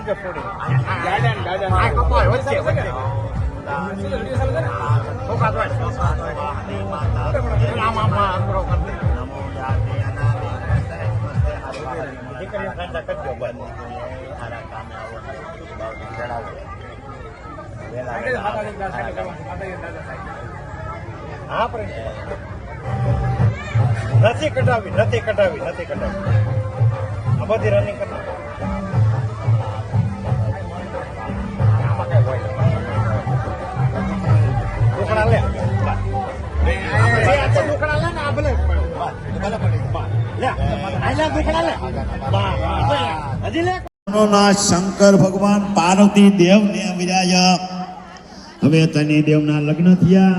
રાખજો થોડી આ કપાય વચ્ચે વચ્ચે ઓકા તો આમાં અંદરો કરી દીકરીઓ કાંટા કરજો બસ સારા કામે આવો જણાવો હા પણ નથી કટાવી આ બધી રનિંગ કરવી આમાં કઈ હોય દુખડા લે દુખડા લે ને આ ભલે શંકર ભગવાન પાર્વતી દેવ ને વિરાય. હવે તને દેવના લગ્ન થયા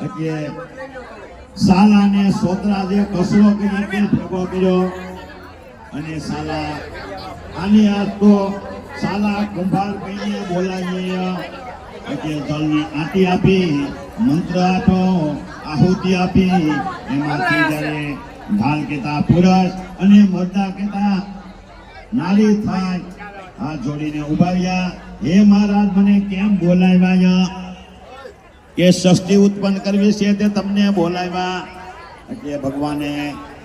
એટલે સાલા ને સોતરા જે કસરો કરીને ભેગો કર્યો અને સાલા આની આજ તો સાલા કુંભાર કહીને બોલાવીએ એટલે જળની આંટી આપી મંત્ર આપો આહુતિ આપી એમાંથી જયારે ઢાલ કેતા પુરુષ અને મર્દા કેતા નારી થાય આ જોડીને ઉભાવ્યા. હે મહારાજ મને કેમ બોલાવ્યા કે ષષ્ઠી ઉત્પન્ન કરવી છે તે તમને બોલાવ્યા એટલે ભગવાને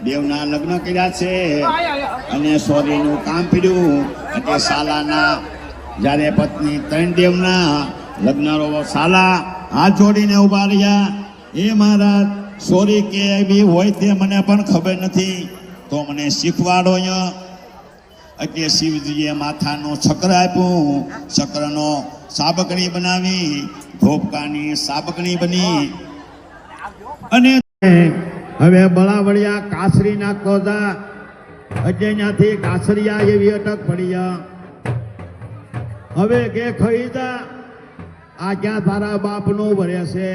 દેવના લગ્ન કર્યા છે અને સોરીનું કામ પીડ્યું એટલે સાલાના જ્યારે પત્ની ત્રણ દેવના લગ્ન સાલા હાથ જોડીને ઉભા રહ્યા. હે મહારાજ સોરી કે એવી હોય તે મને પણ ખબર નથી તો મને શીખવાડો. એટલે શિવજીએ માથાનો ચક્ર આપ્યું, ચક્રનો સાબકણી બનાવી, ધોપકાની સાબકણી બની અને હવે બળાવળિયા કાસરીના કોદા એટલે ત્યાંથી કાસરિયા એવી અટક પડી. હવે કે ખરીદા આ ક્યાં તારા બાપનું ભરે છે,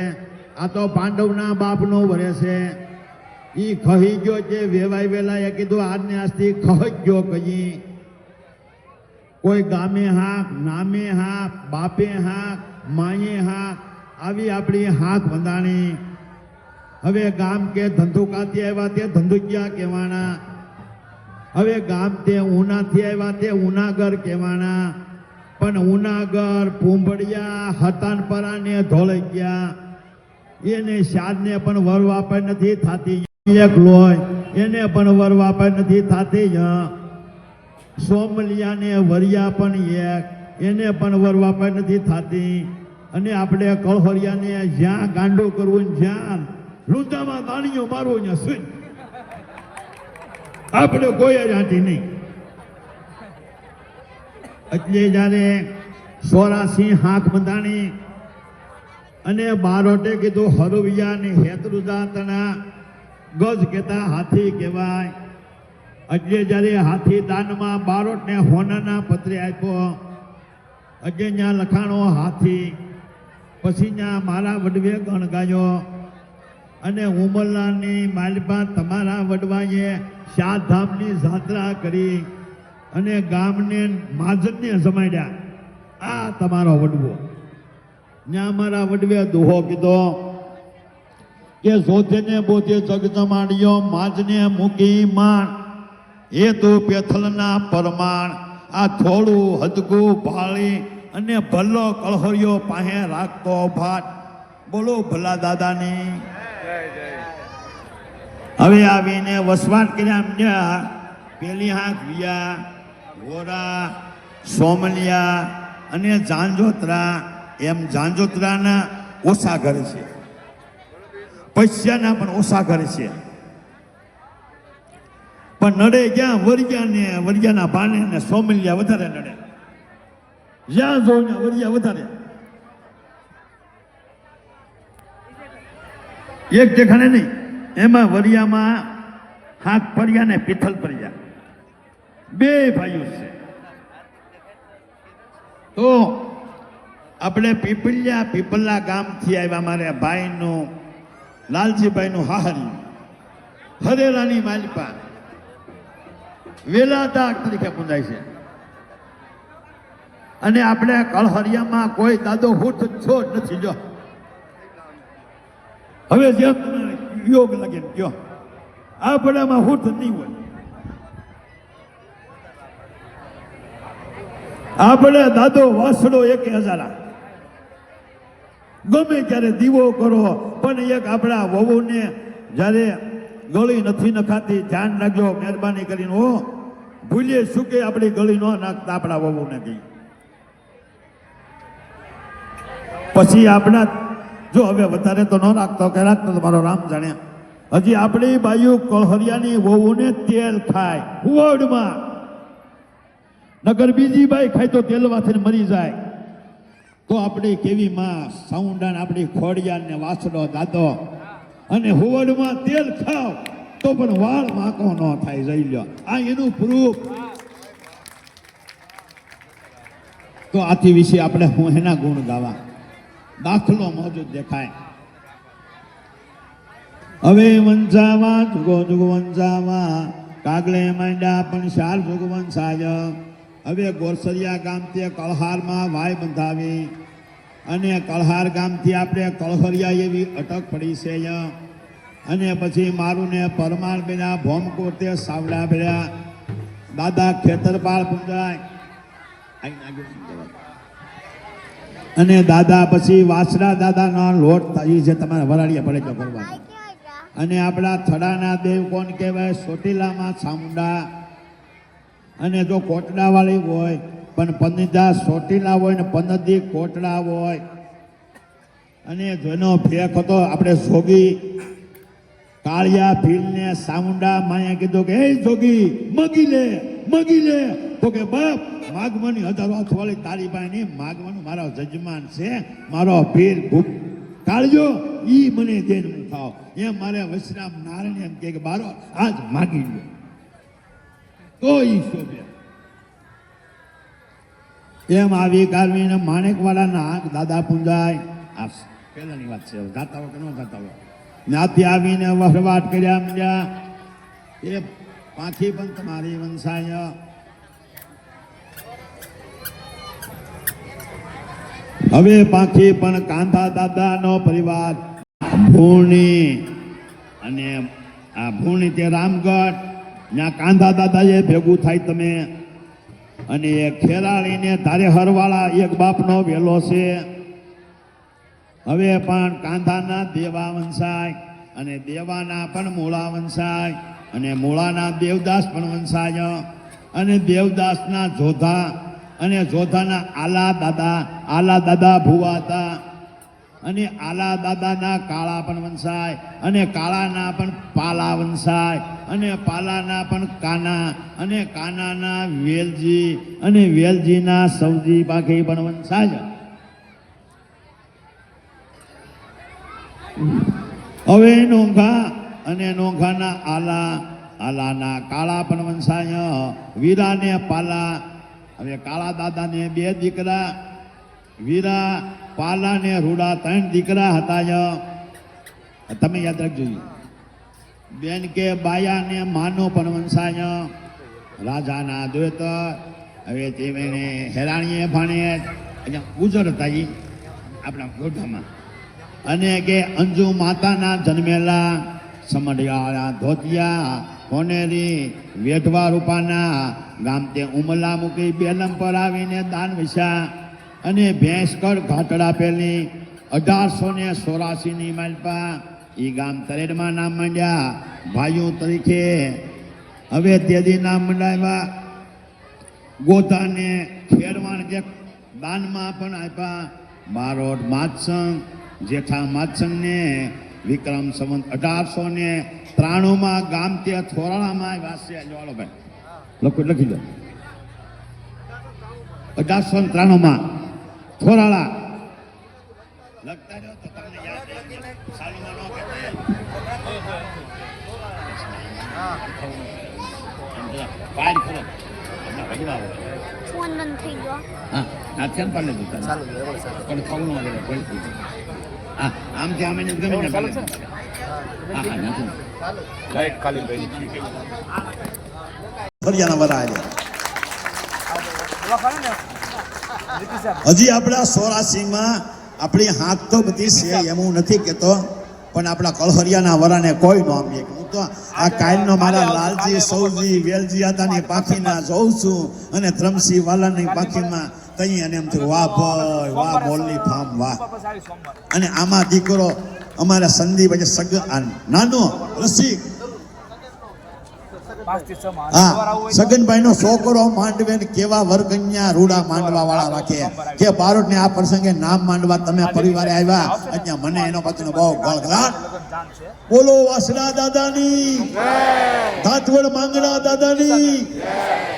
આ તો પાંડવના બાપનું ભરે છે. ઈ ખહી ગયો જે વેવાય વેલા એ કીધું આજને આજથી ખહી ગયો કઈ કોઈ ગામે હાક નામે હાક બાપે હાક માએ હાક આવી આપણી હાક બંધાણી. હવે ગામ કે ધંધુકાથી આવ્યા તે ધંધુકિયા કહેવાના, હવે ગામ તે ઉનાથી આવ્યા તે ઉનાગર કહેવાના. પણ ઉનાગર પૂંભળિયા હતાનપરા ને ધોળકિયા એને શાદને પણ વર વાપર નથી થતી. એક લોય એને પણ વર વાપર નથી થતી. સોમલિયા ને વરિયા પણ એક એને પણ વર વાપર નથી થતી. અને આપણે કળહરિયાને જ્યાં ગાંડું કરવું જ્યાં લૂંટામાં દાણીઓ મારવું ત્યાં સુઈ આપણે કોઈ જ હાથી નહીં. એટલે જયારે 84 હાથ બંધાણી અને બારોટે કીધું હરવિયા ને હેતરુદાતના ગજ કેતા હાથી કહેવાય. એટલે જયારે હાથી દાનમાં બારોટને હોનાના પત્રે આપ્યો એટલે ત્યાં લખાણો હાથી. પછી ત્યાં મારા વડવે ગણ ગાયો અને ઉમરલાની માલપા તમારા વડવાએ 7 ધામની જાત્રા કરી અને ગામને માજનને જમાડ્યા. આ તમારો વડવો. ત્યાં મારા વડવે દોહો કીધો કે જોધને બોધે જગ જમાડ્યો માજને મૂકી માણ એ તો પેથલના પરમાણ. આ થોડું હદકું ભાળી અને ભલ્લો કળહરિયો પાસે રાખતો ભાટ. બોલો ભલા દાદાની. હવે આવીને વસવાટ કર્યા. પેલી હાથ વિયા ગોરા સોમલિયા અને જાંજોત્રા એમ જાંજોત્રાના ઓછા ઘર છે, પૈસાના પણ ઓછા ઘર છે. પણ નડે ક્યાં વરિયા ને વરિયાના ભાને ને સોમલિયા વધારે નડે. જ્યાં જોઉં વરિયા વધારે. એક દેખાડે નહીં એમાં વરિયામાં હાથ પડ્યા ને પિથલ પડ્યા બે ભાઈઓ છે. તો આપણે પીપલ્લા ગામથી આવ્યા. મારે ભાઈનું લાલજીભાઈનું હાહરી હરેરાની માલપા વેલા દાગ તરીકે પૂંજાય છે. અને આપણે કળહરિયામાં કોઈ દાદો હુટ છોડ નથી. જો હવે જેમ યોગ લાગે કયો આપણામાં હુટ નહીં હોય. આપણે દાદો વાસડો 1000 ગમે ત્યારે દીવો કરો, પણ એક આપણા વહુને જ્યારે ગળી નથી નખાતી ધ્યાન રાખજો મહેરબાની કરીને. હો ભૂલીએ શું કે આપણી ગળી ન નાખતા આપણા વહુને કહી. પછી આપણા જો હવે વધારે તો ન રાખતો કે રાખતો તમારો રામ જાણે. હજી આપણી બાયુ કળહરિયાની વહુને તેલ ખાય હુવડમાં, નગર બીજી બાઈ ખાય તો તેલવાથી મરી જાય. તો આપણી કેવી માં સાઉન્ડાન આપણી ખોડિયાર ને વાસડો દાદો અને હુવડમાં તેલ ખાવ તો પણ વાળ માકો ન થાય. જઈ લ્યો આ એનું પ્રૂફ. તો આથી વિશે આપણે હું એના ગુણ ગાવા, દાખલો મોજૂદ દેખાય. હવે વંશાવા જુગો જુગો વંશાવા કાગલે માંડ્યા પણ 4 જુગ વંશાય. હવે ગોરસરિયા ગામથી કળહારમાં વાય બંધાવી અને કળહાર ગામથી આપણે કળહરિયા એવી અટક પડી છે. અને પછી મારું ને પરમાર બેના ભોમકોતે સાવડા ભર્યા. દાદા ખેતરપાળ પૂંજાય અને દાદા પછી વાસડા દાદાનો લોટ થાય છે તમારે વરાડિયા પડે તો કરવા. અને આપણા થડાના દેવ કોણ કહેવાય? ચોટીલામાં ચામુંડા. અને જો કોટડા વાળી હોય પણ પંદા ચોટીલા હોય ને પંદી કોટડા હોય. અને જેનો ફેક હતો આપણે જોગી કાળિયા ભીલને ચામુંડા માયા કીધું કે હે જોગી મગી લે તો કે બાપ માગવાની 1000 હાથ વાળી તારી પાસે નહીં, માગવાનું મારો જજમાન છે, મારો ભીલ ભૂપ કાળજો ઈ મને દેન હું ખાવ. એમ મારે વૈષ્ણવ નારાયણ એમ કે બારો આજ માગી લો તો ઈ શોભે. એમ આવી કારવીને માણેકવાડાના આંખ દાદા પૂંજાય. આ પહેલાની વાત છે, જાતા હોય કે ન જાતા હોય. ત્યાંથી આવીને વસવાટ કર્યા માંડ્યા. એ પાછી પણ તમારી વંશાય. હવે પાછી પણ કાંધા દાદાનો પરિવાર ભૂણી અને આ ભૂણી તે રામગઢ ત્યાં કાંધા દાદાએ ભેગું થાય તમે. અને એ ખેરાળીને ધારે હરવાળા એક બાપનો વેલો છે. હવે પણ કાંધાના દેવા વંશાય અને દેવાના પણ મૂળા વંશાય અને મૂળાના દેવદાસ પણ વંશાય અને દેવદાસના જોધા અને જોધાના આલા દાદા ભુવા હતા. અને આલા દાદાના કાળા પણ વંશાય અને કાળાના પણ પાલા વંશાય અને પાલાના પણ કાના અને કાનાના વેલજી અને વેલજીના સૌજી પાખી પણ વંશાય. હવે નોંઘા અને નોંઘાના આલાના કાળા પણ વંશાય વીરાને પાલા. હવે કાળા દાદાને 2 દીકરા, વીરા પાલા ને રૂડા 3 દીકરા હતા. તમે યાદ રાખજો. બેન કે બાયા ને માનો પણ વંશાય રાજાના દ્વૈત. હવે તેને હેરાણીએ ભાણે ગુજર હતા આપણા ગોઠામાં. અને કે અંજુ માતાના જન્મેલા સમડિયાળા ધોતિયા કોનેરી વેઠવા રૂપાના ગામ તે ઉમલા મૂકી બેલમ પર આવીને દાન વિશા. અને ભેંસકડ ઘાટડા પેલી 1884ની માલપા એ ગામ તરેડમાં નામ માંડ્યા ભાઈઓ તરીકે. હવે તેદી નામ મંડાવ્યા. ગોધાને ખેરવાણ કે દાનમાં પણ આપ્યા. બારોટ માતસંગ જેઠા માતસંગને વિક્રમ સંવત 1893માં ગામ તે થોરાળામાં આવ્યા છે. જોડો ભાઈ લખી દો 1893માં થોરાળા લખતા જાઓ તો તમને યાદ રહે. સાલુમાં નો પાડ કરો ફોન બંધ થઈ ગયો. હા નાથ્યાન પાડ લેજો ચાલુ પણ ફોન નો આવે કોઈ. હા આમ કે આમે ગમે ને ચાલે. હા હા નાથ્યાન ચાલુ લાઈટ ખાલી કરી ઠીક છે. ફરિયાના વરા હજી આપણા સોરાસીમાં આપણી હાથ તો બધી છે એમ હું નથી કહેતો, પણ આપણા કળહરિયાના વરાને કોઈ ન આમીએ. હું તો આ કાયલનો મારા લાલજી સૌજી વેલજી આતાની પાખીના જોઉં છું અને ધ્રમસિંહ વાલાની પાખીમાં તઈ અને એમ થયું વાહ ભાઈ વાહ મોલની ફામ વાહ. અને આમાં દીકરો અમારા સંદીપ એટલે સગ નાનો રસિક હા સગનભાઈ નો છોકરો માંડવે ને કેવા વરકન્યા રૂડા માંડવા વાળા રાખે કે બારોટ ને આ પ્રસંગે નામ માંડવા તમે પરિવારે આવ્યા એટલે મને એનો પાછળ બહુ ગળગળાટ. બોલો વાસણા દાદાની ધાતવડ માંગણા દાદાની.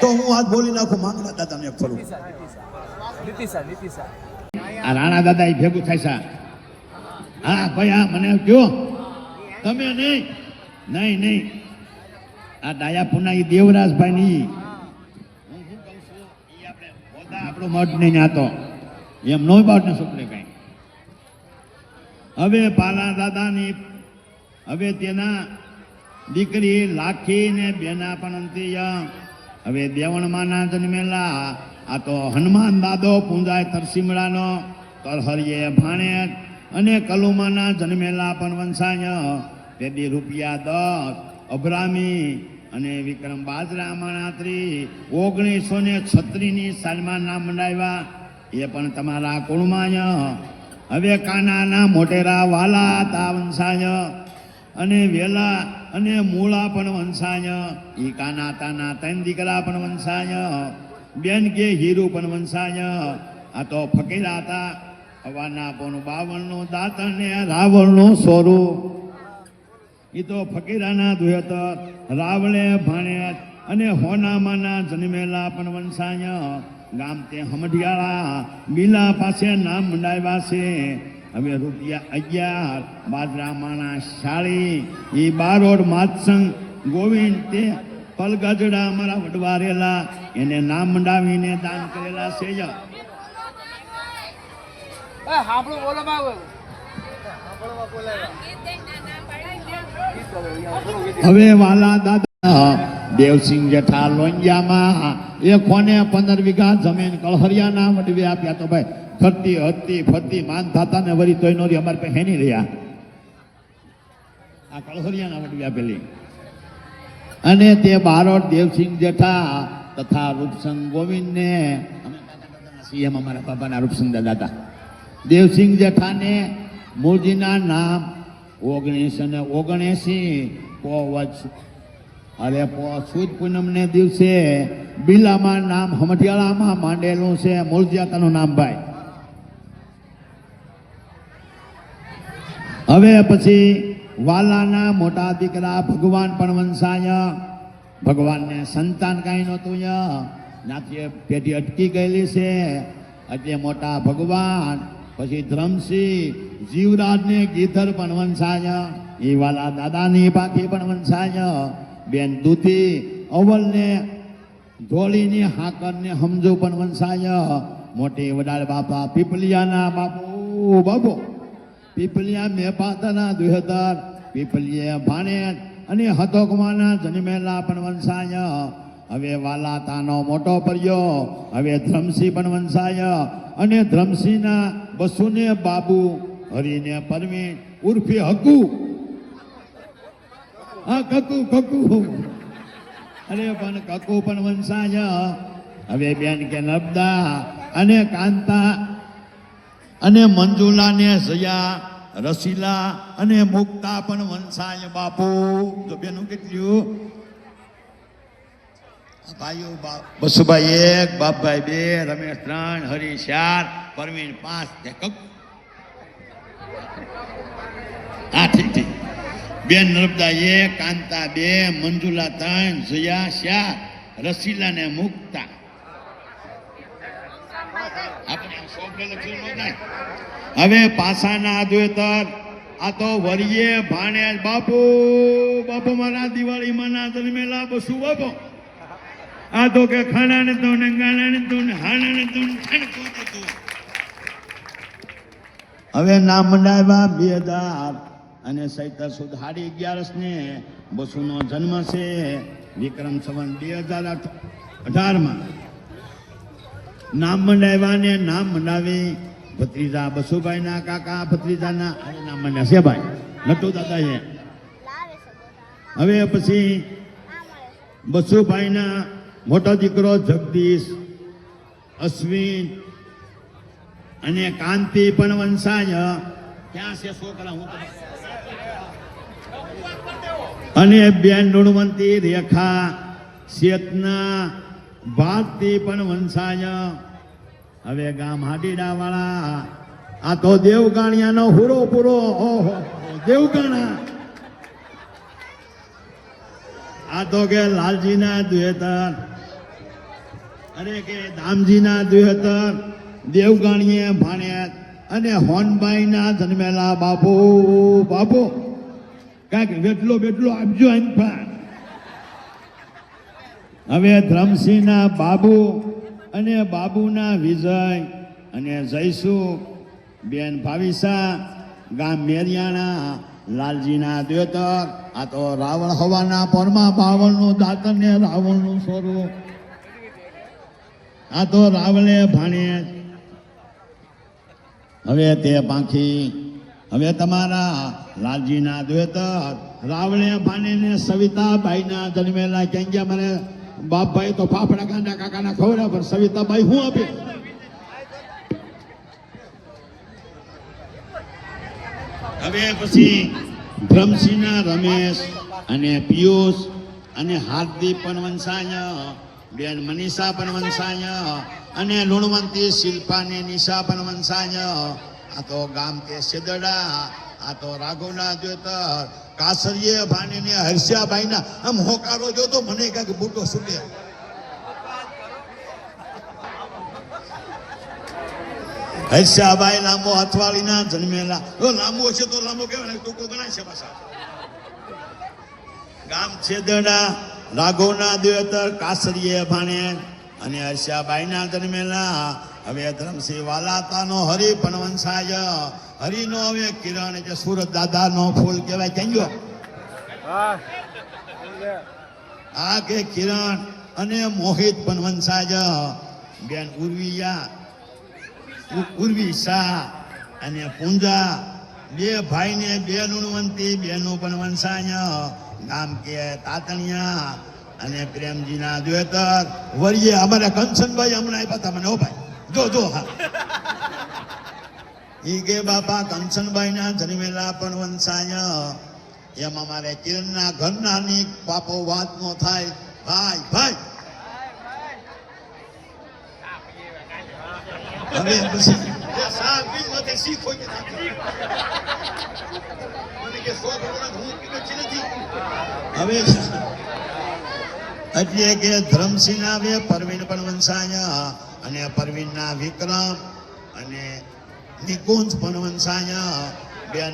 તો હું આજ બોલી નાખું માંગણા દાદાને ફરું. આ રાણા દાદા એ ભેગું થાય છે. હા ભાઈ હા મને કયો તમે નહીં નહીં નહીં આ ડાયાપુરના એ દેવરાજભાઈ ની હું શું કહું છું એ આપણે હોદા આપણો મઠ નહીં નાતો એમ નો બાટ ને છોકરે કઈ. હવે પાલા દાદાની હવે તેના દીકરી લાખી ને બેના પણ હવે દેવણમાના જન્મેલા આ તો હનુમાન દાદો પૂંજાય તરસીમડાનો તરહરીએ ભાણે અને કલુમાના જન્મેલા પણ વંશાય તેથી રૂપિયા 10 અબ્રામી અને વિક્રમ બાજરા માણાત્રી 1936 સાલમાં નામ મંડાવ્યા એ પણ તમારા કુળમાય. હવે કાનાના મોટેરા વાલા તા વંશાય અને વેલા અને મૂળા પણ વંશાય. ઈ કાના તાના 3 દીકરા પણ વંશાય. બેન કે હીરુ પણ વંશાય. આ તો ફકીરા હતા હવાના પોનું 52 દાંતણ ને રાવણનું સોરું. એ તો ફકીરાના દુહતર રાવળે ભાણે અને હોનામાના જન્મેલા પણ વંશાય. ગામ તે હમઢિયાળા બીલા પાસે નામ મંડાવ્યા છે. હવે રૂપિયા 11 બાજરામાના શાળી એ બારોડ માતસંગ ગોવિંદ તે પલગજડા અમારા વડવારેલા એને નામ મંડાવીને દાન કરેલા છે. હવે વાલા દાદા દેવસિંહ જેઠા લોંજામાં એ કોને 15 વીઘા જમીન કળહરિયાના વડવે આપ્યા. તો ભાઈ ફરતી હતી ફરતી માન થતા ને વરી તોય નોરી અમારે પાસે હેની રહ્યા. આ કળહરિયાના વડવે આપેલી. અને તે બારોટ દેવસિંહ જેઠા તથા રૂપસંગ ગોવિંદ ને સીએમ અમારા બાબાના રૂપસંગ દાદા દેવસિંહ જેઠાને મૂળજીના નામ 1979 અરે સુદ પૂનમ ને દિવસે બિલામાં નામ હમઠિયાળામાં માંડેલું છે. મૂળજાતાનું નામ ભાઈ. હવે પછી વાલાના મોટા દીકરા ભગવાન પણ વંશાય. ભગવાનને સંતાન કાંઈ નહોતું ત્યાંથી પેઢી અટકી ગયેલી છે. એટલે મોટા ભગવાન પછી ધ્રમસિંહ જીવરાજને ગીધર પણ વંશાય. એ વાલા દાદાની પાખી પણ વંશાય. બેન દૂધી અવલને ધોળીની હાકરને સમજો પણ વંશાય. મોટી વડાળ બાપા પીપલિયાના બાપુ પીપલિયા મેપાતાના 2000 પીપલિયા ભાણે અને હતોકમાના જન્મેલા પણ વંશાય. હવે વાલાતાનો મોટો પર્યો હવે ધ્રમસિંહ પણ વંશાય. અને ધ્રમસિંહના બસુને બાબુ હરીને પરમી ઉર્ફે હકુ. હા કકુ અરે પણ કકુ પણ વંશાય. હવે બેન કે નબદા અને કાંતા અને મંજુલા ને જયા રસીલા અને મુક્તા પણ વંશાય બાપુ. તો બેનું કેટલું ભાઈઓ બસુભાઈ 1 બાપભાઈ 2 રમેશ 3 હરી 4 પરવીન 5 હા ઠીક બેન નર્મદા 1 કાંતા 2 મંજુલા 3 જયા 4 રસીલા ને મુક્તા. હવે પાસાના દ્વેતર આ તો વરિયે ભાણે બાપુ મારા દિવાળીમાં ના જન્મેલા બસુ બાપુ. આ તો કે ખાણા ને તો ને ગાણા ને તો ને હાણા ને તો હવે નામ મંડાવ્યા 2000 અને સૈતર સુદ 11.5 ને બસુનો જન્મ છે. વિક્રમ સંવત 2018 નામ મંડાવ્યા ને નામ મંડાવી ભત્રીજા બસુભાઈ ના કાકા ભત્રીજાના નામ મંડ્યા છે ભાઈ નટુ દાદા હવે પછી બસુભાઈના મોટો દીકરો જગદીશ, અશ્વિન અને કાંતિ પણ વંશાય. ક્યાં છે છોકરા? હું અને બેન ઋણવંતી, રેખા, ચેતના, ભારતી પણ વંશાય. હવે ગામ હાડીડા વાળા, આ તો દેવગાણિયાનો હુરો પૂરો. ઓહો, દેવગાણા. આ તો કે લાલજીના દ્વેતર, અરે કે દામજીના દ્વેતર, દેવગાણીએ ભાણ્યા અને હોનબાઈના જન્મેલા બાપુ. બાપુ કાંઈક વેટલો બેટલો આપજો એમ પણ. હવે ધ્રમસિંહના બાબુ અને બાબુના વિજય અને જયસુ, બેન ભાવિસા, ગામ મેરિયાણા, લાલજીના દ્વેતર. આ તો રાવણ હવાના પરમાં બાવળનું દાતર ને રાવણનું સ્વરૂપ. આ તો રાવલે ભાણે. હવે તે પાંખી. હવે તમારા લાલજીના દ્વેતર, રાવણે ભાણે ને સવિતાબાઈના જન્મેલા. ક્યાં ગયા મારે બાપભાઈ? તો ફાફડા કાંડા કાકાના ખવડા, પણ સવિતાબાઈ હું આપે? હવે પછી ધ્રમસિંહના રમેશ અને પિયુષ અને હાર્દિક પણ વંશાય. બેન મનીષા પણ વંશાય અને લુણવંતી શિલ્પા ને નિશા પણ વંશાય. આ તો ગામ તે સેદડા. આ તો રાઘવના દ્વેતર, કાસરીએ ભાણી ને હર્ષિયાબાઈના. આમ હોકારો જો તો મને કાંઈક બૂટો સુટે. હર્ષિયાબાઈ લાંબો હથવાળીના જન્મેલા. લાંબો છે તો લાંબો કહેવાય, ટૂંકો ગણાય છે પાછા. ગામ છેદડા, રાઘવના દ્વેતર, કાસરીએ ભાણે અને હર્ષિયાબાઈના જન્મેલા. હવે ધરમસિંહ વાલાતાનો હરિ પણ વંશાય. હરિનો હવે કિરણ એટલે સુરત દાદાનો ફૂલ કહેવાય. કેમ ગયો? આ કે કિરણ અને મોહિત પણ વંશાય. બેન ઉર્વી શાહ અને પૂંજા, બે ભાઈ ને બે લુણવંતી બેનો પણ વંશાય. ગામ કે તાતણિયા અને પ્રેમજીના દ્વેતર. વરીએ અમારા કંચનભાઈ હમણાં આપ્યા હતા મને. ઓ ભાઈ જો હા, ઈ કે બાપા કંચનભાઈના જન્મેલા પણ વંશાય. એમાં મારે કિરણના ઘરના ની પાપો વાત નો થાય. ભાઈ ભાઈ હવે પછી શીખો કે હવે એટલે કે ધરમસિંહના બે પરવીન પણ વંશાય અને પરવીનના વિક્રમ અને નિકુંજ પણ વંશાય. બેન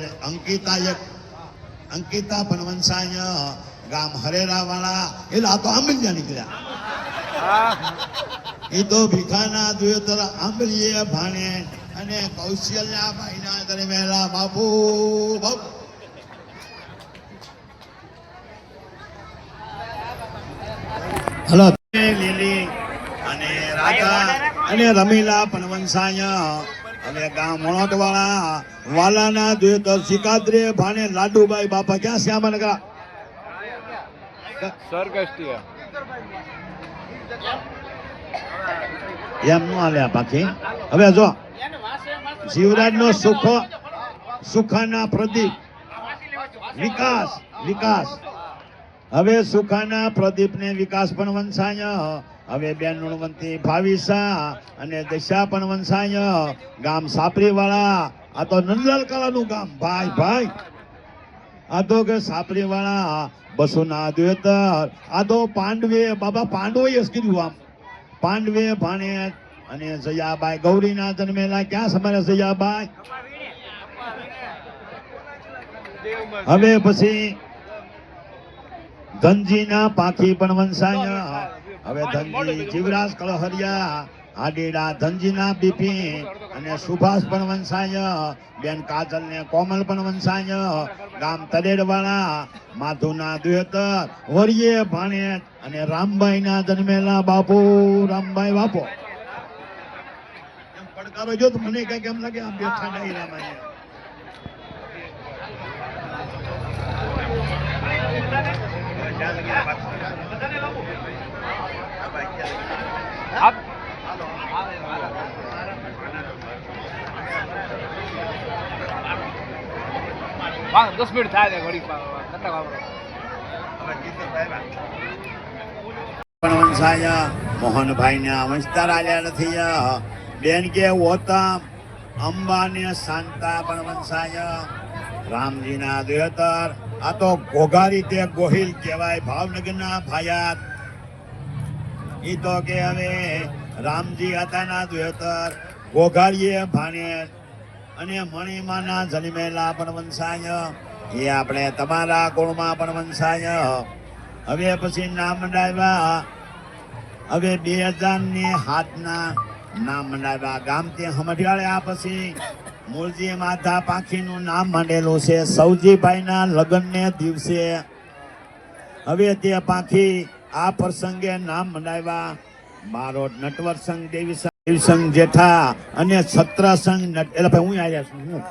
અંકિતા પણ વંશાય. ગામ હરેરા વાળા. એટલે આ તો આંબલિયા નીકળ્યા. એ તો ભીખાના દ્વેતર આંબલીએ ભાણે અને કૌશલ્યા ભાઈના દરમેલા. બાપુ બાપુ હલો. લીલી અને રાધા અને રમીલા પણ વંશાય. હવે ગામ મોણોટ વાળા, વાલાના દ્વેતર, સિકાદ્રે ભાણે લાડુભાઈ. બાપા ક્યાં શ્યામા નગરા? એમ નું હાલ્યા પાછી. હવે જો જીવરાજ નો સુખાના પ્રદીપ, વિકાસ. હવે સુખાના પ્રદીપ ને વિકાસ પણ વંશાય. હવે બેન ઋણવંતી ભાવિસા અને દશા પણ વંશાય. ગામ સાપરી વાળા. આ તો નંદલાલ કલાનું ગામ. ભાઈ આ તો કે સાપરી વાળા, બસુના દ્વેતર. આ તો પાંડવે બાબા, પાંડવે જ કીધું. આમ પાંડવે ભાણે અને જયાબાઈ ગૌરીના જન્મેલા. ક્યાં સમારે જયાબાઈ? હવે પછી ધનજીના પાખી પણ વંશાય. હવે ધનજી જીવરાજ કળહરિયા, હાડીડા ધનજીના બિપિન અને સુભાષ પણ વંશાય. બેન કાજલ ને કોમલ પણ વંશાય. ગામ તરેડવાળા, માધુના દ્વેતર, વરીએ ભાણે અને રામભાઈના જન્મેલા. બાપુ રામભાઈ બાપો. એમ પડકારો જો તો મને કઈક એમ લાગે આમ બેઠા નહીં રામાયણ. આપ વાહ 10 મિનિટ થાય છે ઘડી કેટલા વાપરો પણ વંશાય મોહનભાઈ ને વિસ્તાર આલ્યા નથી બેન કે હોતા અંબા ને શાંતા પણ વંશાય રામજી ના દેવતર આ તો ઘોઘારી તે ગોહિલ કહેવાય ભાવનગર ના ભાયાત ઈ તો કે હવે રામજી હતા ના દેવતર ઘોઘારીએ ભાણે અને મણિમાના જન્મેલા પણ વંશાય એ આપણે તમારા કુળમાં પણ વંશાય હવે પછી નામ મંડાવ્યા હવે 2007 ના નામ મંડાવ્યા ગામથી હમઢિયાળ્યા પછી મૂળજી માતા પાખીનું નામ માંડેલું છે સૌજીભાઈના લગ્નને દિવસે હવે તે પાખી આ પ્રસંગે નામ મંડાવ્યા બારોટ નટવરસંગ દેવીસંગ જેઠા અને છત્રસંગ એટલે ભાઈ હું આવ્યા છું હું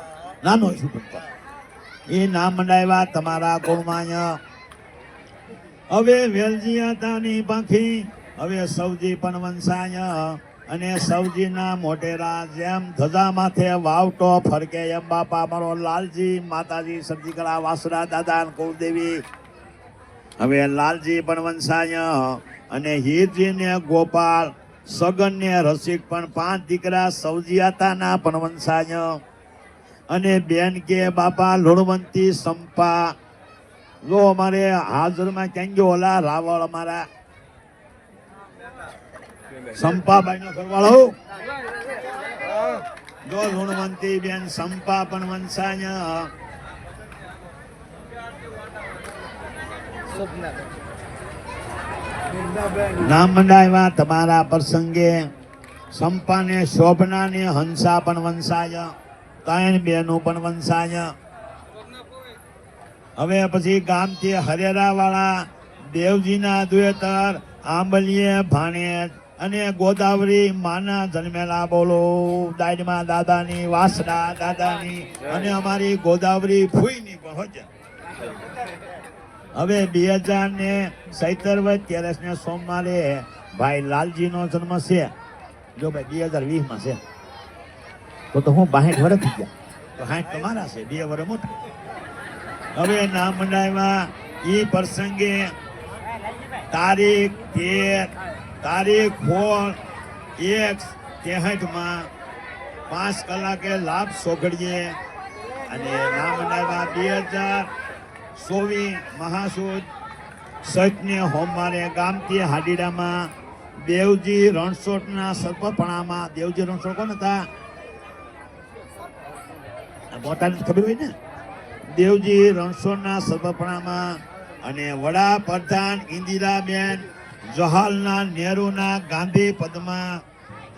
નાનો છું પણ એ નામ મંડાવ્યા તમારા કુળમાં હવે વેલજી હતાની પાખી હવે સૌજી પણ વંશાય અને સૌજીના મોટેરા જેમ ધજા માથે વાવટો ફરકે એમ બાપા મારો લાલજી માતાજી સરજીકળા વાસુડા દાદા કુળદેવી હવે લાલજી પણ વંશાય અને હીરજી ને ગોપાલ સગન ને રસિક પણ 5 દીકરા સૌજી હતાના પણ વંશાય અને બેન કે બાપા લુણવંતી સંપા જો અમારે હાજરમાં ક્યાં ગયો ઓલા રાવળ અમારા સંપાબાઈ નો ઘરવાળો જો લુણવંતી બેન સંપા પણ વંશાય નામ મંડાવ્યા તમારા પ્રસંગે સંપા ને શોભના ને હંસા પણ વંશાય 3 બેનો પણ વંશાય હવે પછી ગામથી હરેરા વાળા દેવજીના દ્વેતર આંબલીએ ભાણેજ અને ગોદાવરી માના જન્મેલા બોલો દાઈડમાં દાદાની વાસડા દાદાની અને અમારી ગોદાવરી ફૂઈની પણ હોજે હવે 2017 ને સોમવારે ભાઈ લાલજી નો જન્મ છે જો ભાઈ 2020 માં છે તો હું 62 વર્ષ થઈ ગયા તો 60 તમારા છે 2 વર્ષ મોટા હવે નામ મંડાવ્યા એ પ્રસંગે તારીખ 1 માં 5 કલાકે લાભ સોગડીએ અને નામ મંડાવ્યા 2024 મહાસુદ સચને હોમવારે ગામથી હાડીડામાં દેવજી રણછોડના સર્પપણામાં દેવજી રણછોડ કોણ હતા મોટાની ખબર હોય ને દેવજી રણછોડના સર્પપણામાં અને વડાપ્રધાન ઇન્દિરાબેન જવાહરલાલ નહેરુના ગાંધી પદમાં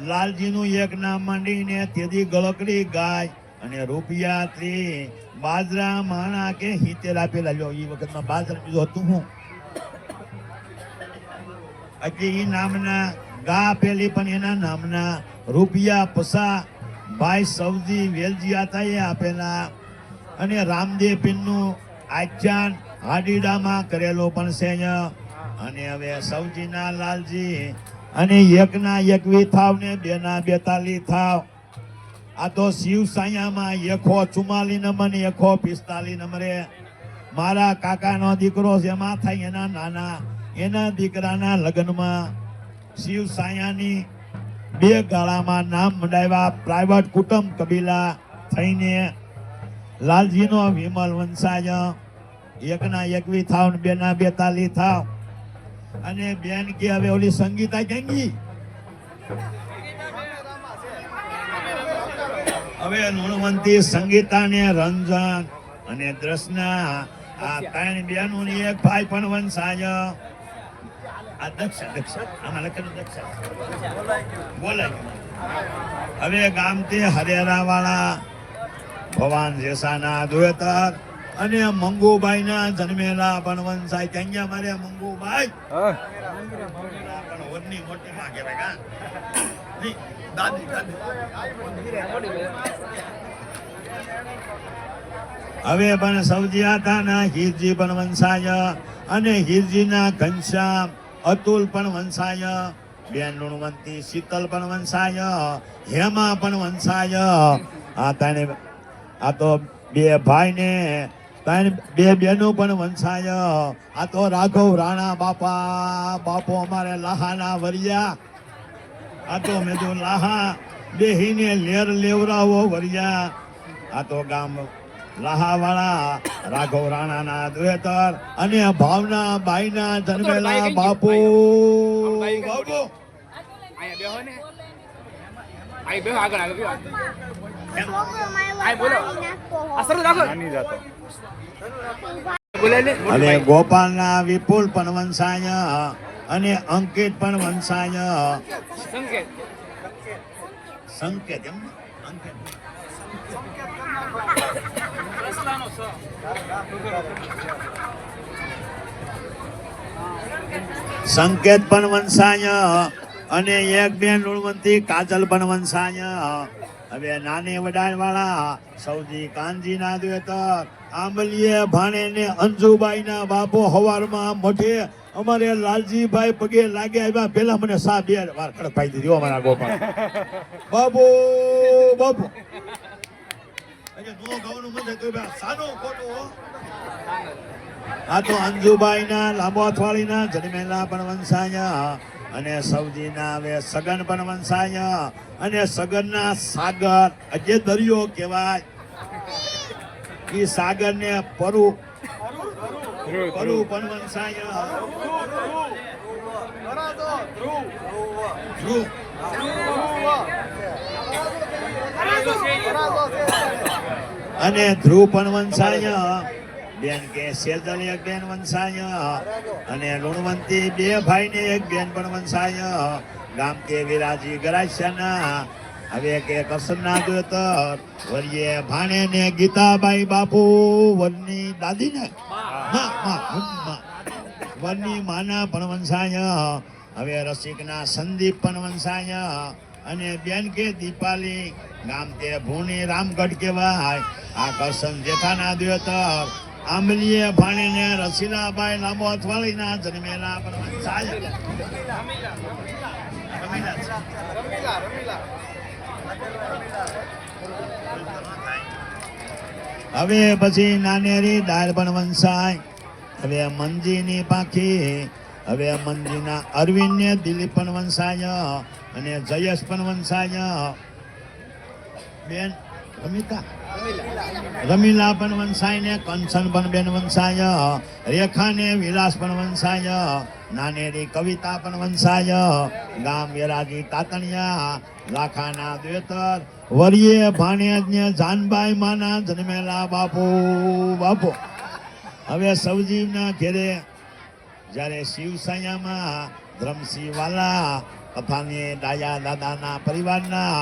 લાલજીનું એક નામ માંડીને તેથી ગળકડી ગાય અને રૂપિયા 30 બાજરા માણા કે 70 આપેલા લ્યો એ વખતમાં બાજરા બીજું હતું હું એટલે એ નામના ગા આપેલી પણ એના નામના રૂપિયા 50 ભાઈ સૌજી વેલજી હતા એ આપેલા અને રામદેવ પીરનું આખ્યાન હાડીડામાં કરેલો પણ છે અને હવે સૌજીના લાલજી અને 1 ના 21 થાવ ને 2 ના 42 થાવ આ તો શિવ સાયામાં 144 નંબર ને 145 નંબરે મારા કાકાનો દીકરો જેમાં થાય એના નાના એના દીકરાના લગ્નમાં શિવ સાયાની 2 ગાળામાં નામ મંડાવ્યા પ્રાઇવેટ કુટુંબ કબીલા થઈને લાલજીનો વિમલ વંશાય 1 ના 21 થાવ ને 2 ના 42 થાવ અને બેન કે હવે ઓલી સંગીતા કેંગી હવે લુણવંતી સંગીતા ને રંજન અને દ્રષ્ણા આ 3 બેનો ની 1 ભાઈ પણ વંશાય આ દક્ષ આમાં લખેલું દક્ષ બોલાય હવે ગામથી હરેરા વાળા ભવાન જેસાના દ્વેતર અને મંગુબાઈ ના જન્મેલા પણ વંશાય ક્યાં મારે મંગુબાઈ પણ ઓરની મોટી માં કહેવાય દાદી હવે પણ સૌજી હતા ના હીરજી પણ વંશાય અને હિરજીના ઘનશ્યામ અતુલ પણ વંશાય, બેન લુણવંતી શીતલ પણ વંશાય, હેમા પણ વંશાય. આ તો બે ભાઈ ને બે બેનો પણ વંશાય. આ તો રાઘવ રાણા બાપો અમારે લાહાના વરિયા. આ તો મેં જો લાહા બેહીને લેર લેવરાવો વરિયા. આ તો ગામ લાહાવાળા રાઘવ રાણાના દ્વેતર અને ભાવના બાઈના જન્મેલા બાપુ. બાપુ અહીંયા બેહો ને, અહીં બેહો, આગળ આગળ બેહો. અહીં બોલો, અસર રાખો. નાની જાતો બોલે ને. અને ગોપાલના વિપુલ પણ વંશાય અને અંકિત પણ વંશાય. સંકેત સંકેત એમ અંકિત. સંકેત પણ વંશાય અને એક બેન લુણવંતી કાજલ પણ વંશાય. હવે નાની વડાળ વાળા સૌજી કાનજી ના દ્વેતર આંબલીએ ભાણે ને અંજુબાઈ ના બાપો હવારમાં મોઢે અમારે લાલજીભાઈ પગે લાગે આવ્યા. પેલા મને સા બે વાર કડપાઈ દીધી અમારા ગોપાલ. બાબુ બાબુ આ તો અંજુબાઈ ના લાંબો અથવાળી ના જન્મેલા પણ વંશાય અને સૌજી ના હવે સગન પણ વંશાય અને સગન ના સાગર જે દરિયો કહેવાય એ સાગર ને પરુ પણ વંશાય. ધ્રુવ અને ધ્રુવ પણ વંશાય. બેન કે સેજલ એક બેન વંશાય અને લુણવંતી બે ભાઈ ને એક બેન પણ વંશાય. ગામ કે વિરાજી ગરાસિયાના હવે કે કસરના દ્વેતર વરિયે ભાણે ને ગીતાબાઈ બાપુ વરની દાદી ને વરની માના પણ વંશાય. હવે રસિકના સંદીપ પણ વંશાય અને બેન કે દીપાલી ગામ તે ભૂની રામગઢ કહેવાય. આ કરશન જેઠાના દ્વેતર આંબલીએ ભાણીને રસીલાબાઈ લાંબો અથવાળીના જન્મેલા પણ વંશાય. હવે પછી નાનેરી દાળ પણ વંશાય. હવે મંજીની પાખી હવે મંજીના અરવિંદ ને દિલીપ પણ વંશાય અને જયેશ પણ વંશાય. બેન રમીલા પણ વંશાય ને કંચન પણ બેન વંશાય. રેખા ને વિલાસ પણ વંશાય. નાનેરી કવિતા પણ વંશાય. ગામ વેરાજી તાતણિયા લાખાના દ્વેતર વરિયે ભાણેજ ને જાનબાઈ માના જન્મેલા બાપુ બાપુ. હવે સૌજીવના ઘેરે જ્યારે શિવસાયામાં ધ્રમસિંહ વાલા કથાની ડાયા દાદાના પરિવારના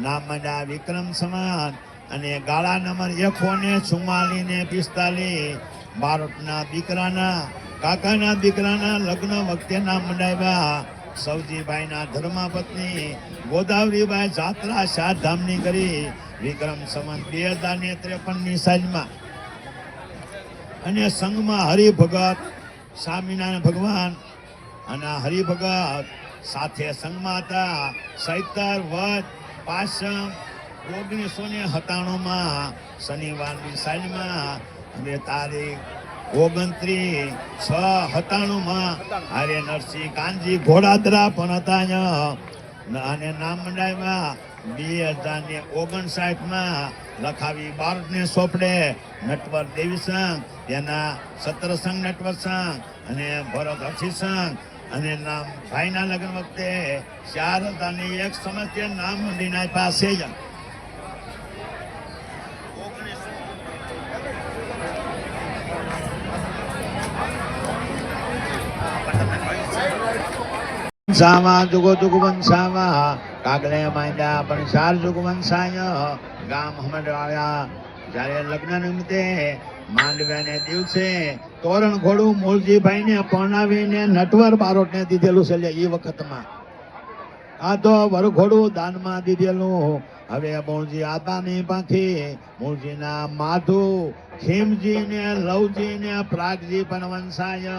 નામ માંડ્યા વિક્રમ સમાન અને ગાળા નંબર 144 ને 45 બારોટના દીકરાના કાકાના દીકરાના લગ્ન વખતે નામ મંડાવ્યા. સૌજીભાઈના ધર્મપત્ની ગોદાવરીબાઈ જાત્રા ચારધામની કરી વિક્રમ સંવત 2053 સાલમાં. અને સંઘમાં હરિભગત સ્વામિનારાયણ ભગવાન અને હરિભગત સાથે સંઘમાં હતા. 70 વધ પાસમ 1997 શનિવારની સાલમાં હવે તારીખ 29/6/97 આર્ય નરસિંહ કાનજી ઘોડાદરા પણ હતા અને નામ મંડાવ્યા. 2059 લખાવી બાળકને સોંપડે નટવર દેવી સંઘ તેના સત્રસંઘ નટવર સંઘ અને ભરત હસી સંઘ અને નામ ભાઈના લગ્ન વખતે 4000 એક સમસ્યા નામ મંડીના પાસે જ વંશામાં જુગો જુગ વંશામાં કાગલે માંડ્યા પણ 4 જુગ વંશાય. ગામ હમડવાળા જ્યારે લગ્ન નિમિત્તે માંડવ્યાને દિવસે તોરણ ઘોડું મૂળજીભાઈને પરણાવીને નટવર બારોટને દીધેલું છે એ વખતમાં. આ તો વરઘોડું દાનમાં દીધેલું હવે મૂળજી આતાની પાંખી મૂળજીના માધુ ખીમજી ને લવજી ને પ્રાગજી પણ વંશાય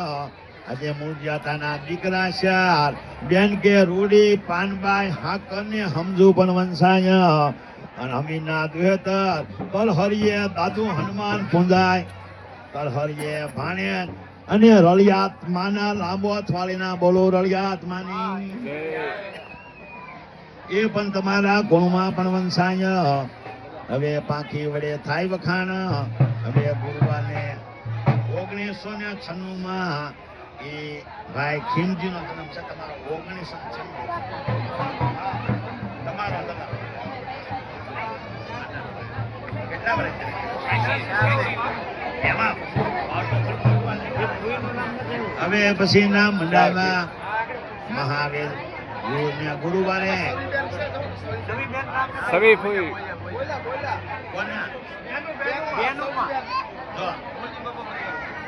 આજે મૂળજી આતાના દીકરા શાર બેન કે રૂડી પાનબાઈ હાકર ને હમજુ પણ વંશાય અને અમીના દ્વેતર તલહરીએ દાદુ હનુમાન પૂંજાય તલહરીએ ભાણે અને રળિયાત માના લાંબો થવાલીના બોલો રળિયાત માની એ પણ તમારા ગુણમાં પણ વંશાય હવે પાંખી વડે થાય વખાણ હવે ગુરુવાને 1996 માં એ ભાઈ ખીમજી નો જન્મ છે તમારો 1996 તમારો કેટલા વર્ષ એમાં હવે પછી ના મંડામાં મહાવીર ગુરુવારે સવી ફૂઈ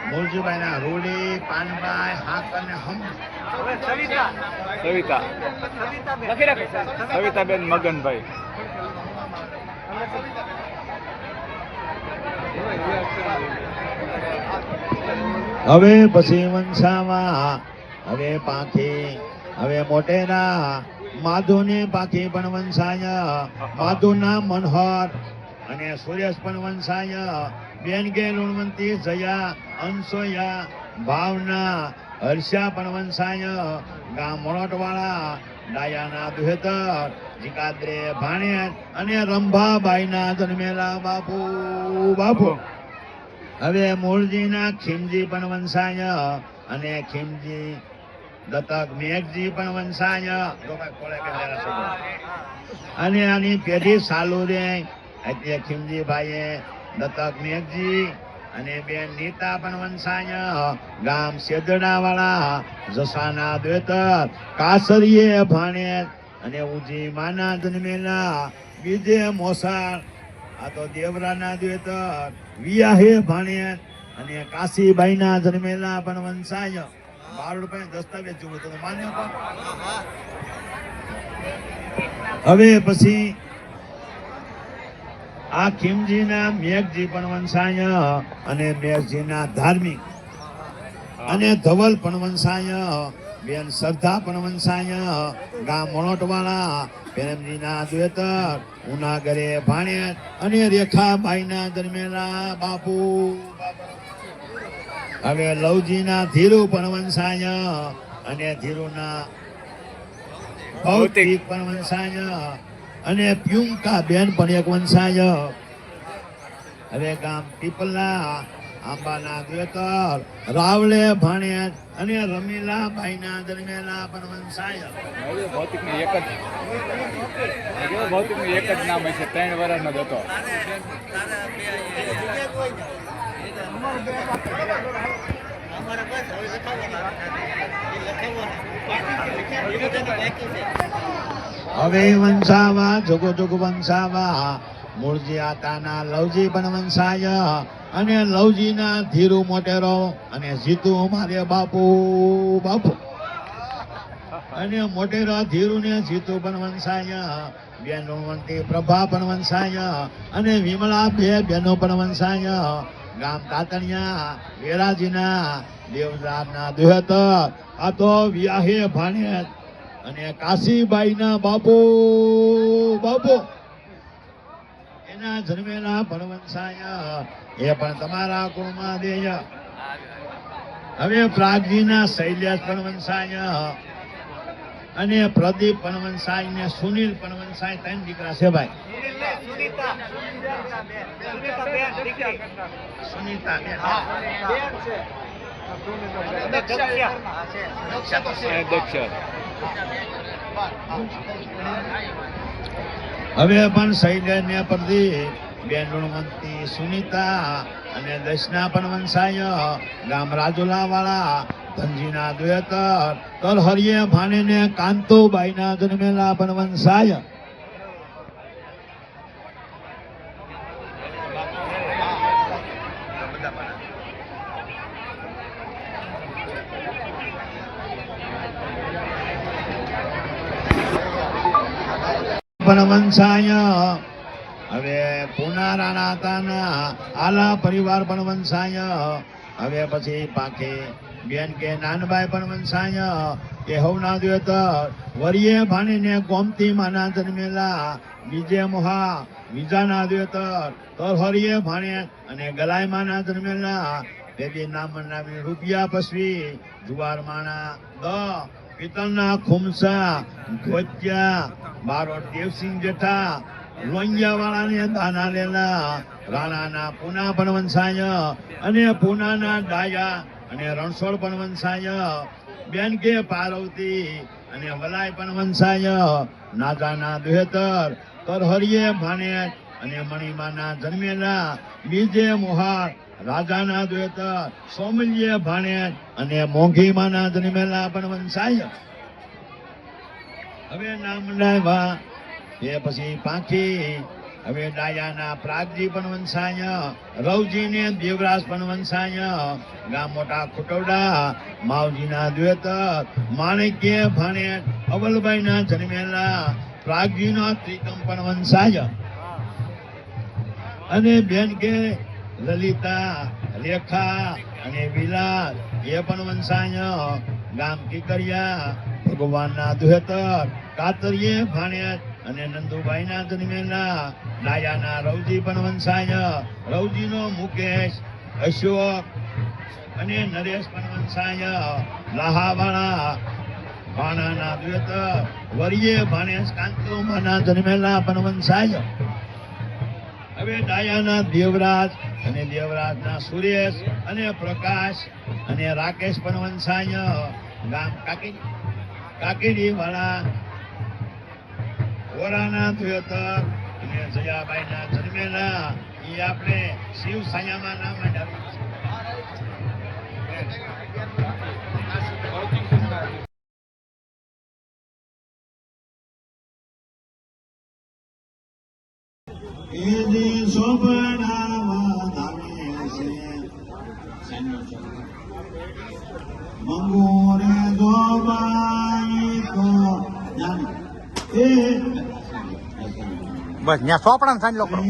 મૂળજીભાઈ ના રૂડી પાનભાઈ હાક અને હમ સવિતા સવિતાબેન મગનભાઈ હવે પછી વંશામાં હવે પાંખી હવે મોટેરા માધુને પાંખી પણ વંશાય માધુના મનોહર અને સુરેશ પણ વંશાય બેન કે લુણવંતી જયા અંશોયા ભાવના હર્ષા પણ વંશાય ગામ મોણોટવાળા ડાયાના દુહેતર જીકાદ્રે ભાણે અને રંભાબાઈના જન્મેલા બાપુ બાપુ હવે મૂળજીના ખીમજી પણ વંશાય અને ખીમજી દત્તક મેઘજી પણ વંશાય અને આની પેઢી ચાલુ રે એટલે ખીમજી ભાઈએ દત્તક મેઘજી અને બેન નીતા પણ વંશાય ગામ સેદડા વાળા જસાના દ્વેતર કાસરીએ ભાણે અને ઉજી માના જન્મેલા બીજે મોસાળ આ તો દેવરાના દ્વેતર વિયાહે ભાણે અને કાશીબાઈના જન્મેલા પણ વંશાય 12 રૂપિયા દસ્તાવેજ જોવો તો માન્ય પણ હવે પછી આ ખીમજીના મેઘજી પણ વંશાય અને મેઘજીના ધાર્મિક અને ધવલ પણ વંશાય બેન શ્રદ્ધા પણ વંશાય ગામ મોણોટવાળા પ્રેમજીના દ્વેતર ઉનાગરે ભાણે અને રેખાબાઈના જન્મેલા બાપુ હવે લવજીના ધીરુ પણ વંશાય અને ધીરુના ભૌતિક પણ વંશાય અને પ્યુંકા બેન પણ એક વંશાય હવે ગામ પીપલના આંબાના દ્વેતર રાવલે ભાણે અને રમીલા ભાઈના જન્મેલા પણ વંશાય ભૌતિક નું એક જ નામ હશે 3 વર્ષનો જ હતો હવે વંશાવા જોગો જોગ વંશાવા મૂળજી આતાના લવજી પણ વંશાય અને લવજીના ધીરુ મોટેરો અને જીતુ મારે બાપુ બાપુ અને મોટેરા ધીરુ ને જીતુ પણ વંશાય બેન ઋણવંતી પ્રભા પણ વંશાય અને વિમળા બે બેનો પણ વંશાય ગામ તાતણિયા વેરાજીના દેવદારના દુહેતર આ તો વિયાહે ભાણે અને કાશીબાઈના બાપુ બાપુ એના જન્મેલા પણ વંશાય એ પણ તમારા કુળમાં દેય હવે પ્રાગજીના શૈલેષ પણ વંશાય અને પ્રદીપ પણ વંશાય ને સુનિલ પણ વંશાય 3 દીકરા છે ભાઈ સુનીતા હવે પણ શૈલેષ ને પ્રદીપ બેન ઋણવંતી સુનીતા અને દશના પણ વંશાય ગામ રાજુલા વાળા ધનજીના દ્વેતર તલહરીએ ભાણે ને કાંતોબાઈના જન્મેલા પણ વંશાય પણ વંશાય. હવે પુના રાણા તાના આલા પરિવાર પણ વંશાય. હવે પછી પાકે બેન કે નાનભાઈ પણ વંશાય. કે હવના દ્યોતર વરિયે ભાણીને ગોમતી માના જન્મેલા બીજે મોહા બીજાના દ્યોતર તર હરિયે ભાણે અને ગલાય માના જન્મેલા તેથી નામ નામી રૂપિયા પસવી જુવાર માણા દ પિત્તળના ખુમસા ધોત્યા બારોટ દેવસિંહ જેઠા લોહિયા વાળાને દાના લેલા રાણાના પુના પણ વંશાય અને પુનાના ડાયા અને રણછોડ પણ વંશાય. બેન કે પાર્વતી અને વલાય પણ વંશાય. નાજાના દુહેતર તરહરિયે ભાણે અને મણિમાના જન્મેલા બીજે મોહાર રાજાના દુહેતર સોમલ્યે ભાણે અને મોંઘીમાના જન્મેલા પણ વંશાય. હવે નામ લાવ્યા એ પછી પાંખી. હવે ડાયાના પ્રાગજી પણ વંશાય. રવજીને દેવરાજ પણ વંશાય. ગામ મોટા ખુટવડા માવજીના દ્વેતર માણેક્ય ભાણે અવલભાઈના જન્મેલા પ્રાગજીનો ત્રિકમ પણ વંશાય. અને બેન કે લલિતા રેખા અને વિલાસ એ પણ વંશાય. ગામ કીકરિયા ભગવાનના દ્વેતર કાતરીએ ભાણે અને નંદુભાઈના જન્મેલા ડાયાના રવજી પણ વંશાય. રવજીનો મુકેશ અશોક અને નરેશ પણ વંશાય. લાહાવાળા ભાણાના દ્વેતર વરિયે ભાણેશ કાંતોમાના જન્મેલા પણ વંશાય. હવે ડાયાના દેવરાજ અને દેવરાજના સુરેશ અને પ્રકાશ અને રાકેશ પણ વંશાય. ગામ કાકીડી વાળા ઓરાના દ્વેતર અને જયાબાઈના જન્મેલા એ આપણે શિવ સાયામાં નામ આપ્યું મંગોરે ગોબાઈ તો બસ ત્યાં સોપડા ને સાંજલો કરો.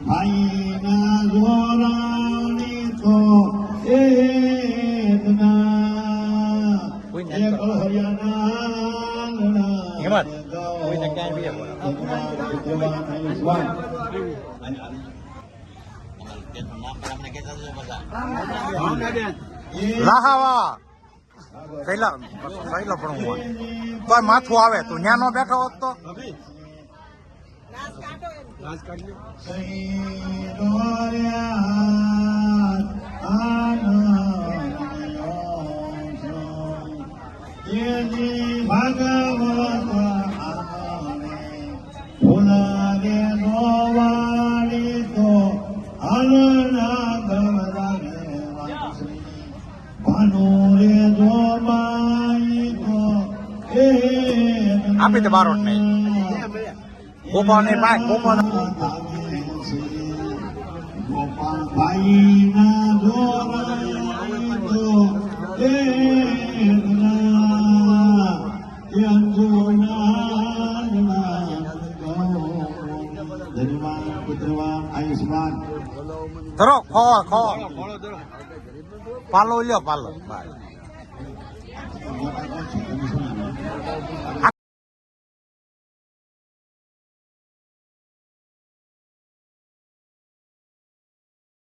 ભાઈ ના જોરાણી તો લાહાવા કઈલા પણ હું તો માથું આવે તું ન્યા નો બેઠો હોત તો આપી દે બારોટ નહીં ગોપા નહીં ભાઈ ગોપા ગોપાલભાઈ ના જોરાણી તો આયુષ્માન ધરો ખો ખો પાલો લ્યો પાલો